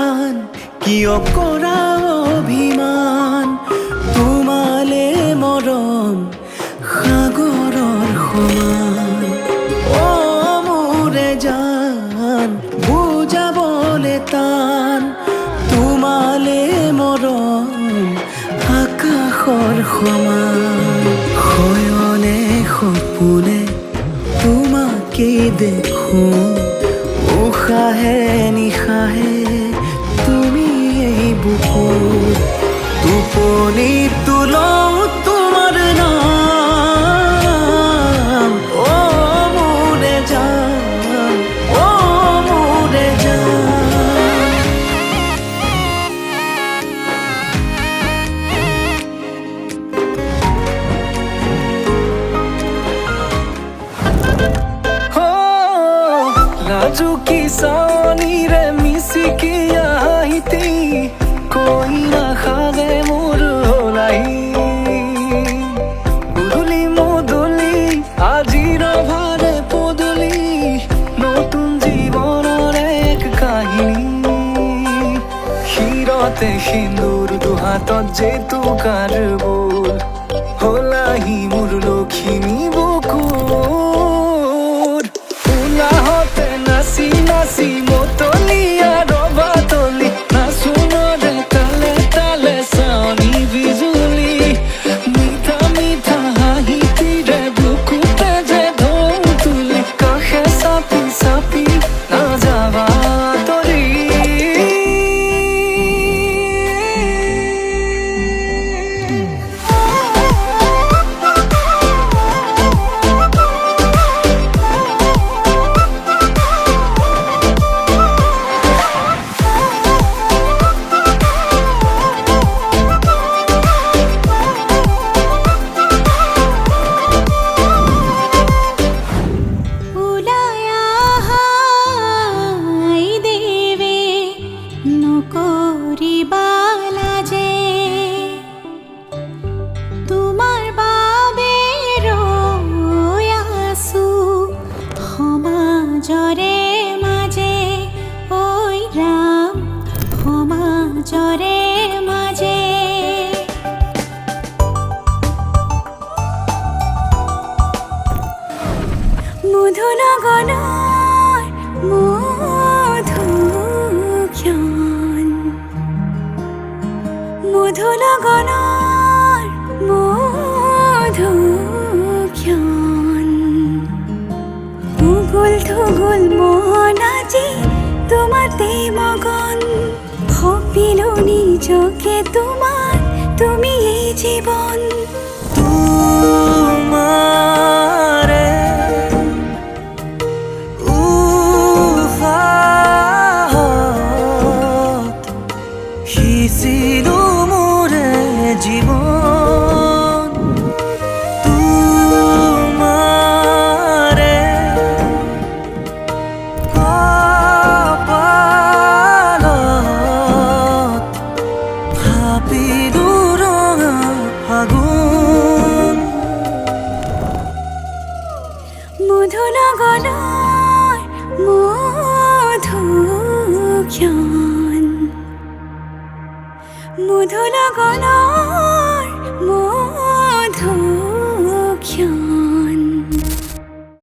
জান কিয় কৰা অভিমান তোমালে মৰম সাগৰৰ সমান অ মোৰে জান বুজাবলে টান তোমালে মৰম আকাশৰ সমান শয়নে সপোনে তোমাকে দেখো উশাহে নিশাহে তুমি এই বুকুত টোপনি তুলও তোমাৰ নাম অ মোৰে জান অ মোৰে জান লাজুকী চাৱনিৰে মিচিকি আহিতি কৈ নাখালে মোৰ ওলাই গধূলি মধূলি আজিৰ ভাৰে পদূলি নতুন জীৱনৰ এক কাহিনী শিৰতে সিন্দুৰ দুহাতত জেতুকাৰ বোল হলাহি মোৰ লখিমী বুকুৰ উলাহতে নাচি নাচি মতলীয়া ৰবা তলি নাচোনৰে তালে তালে চাৱনি বিজুলি মিঠা মিঠা হাঁহিতিৰে বুকুতে যে ঢৌ তুলি কাষে চাপি চাপি নাযাবা তৰি মধুনগনৰ মধুক্ষণ মধুনগনৰ মধুক্ষণ উগুল থুগুল মন আজি তোমাতে মগন ভাবিলো নিজকে তোমাৰ তুমি এই জীৱন তোমাৰে সিঁচিলো মোৰে জীৱন তোমাৰে কপালত ভাবিলো ৰঙা ফাগুন মধুনগৰৰ মধুক্ষণ মধুনগৰৰ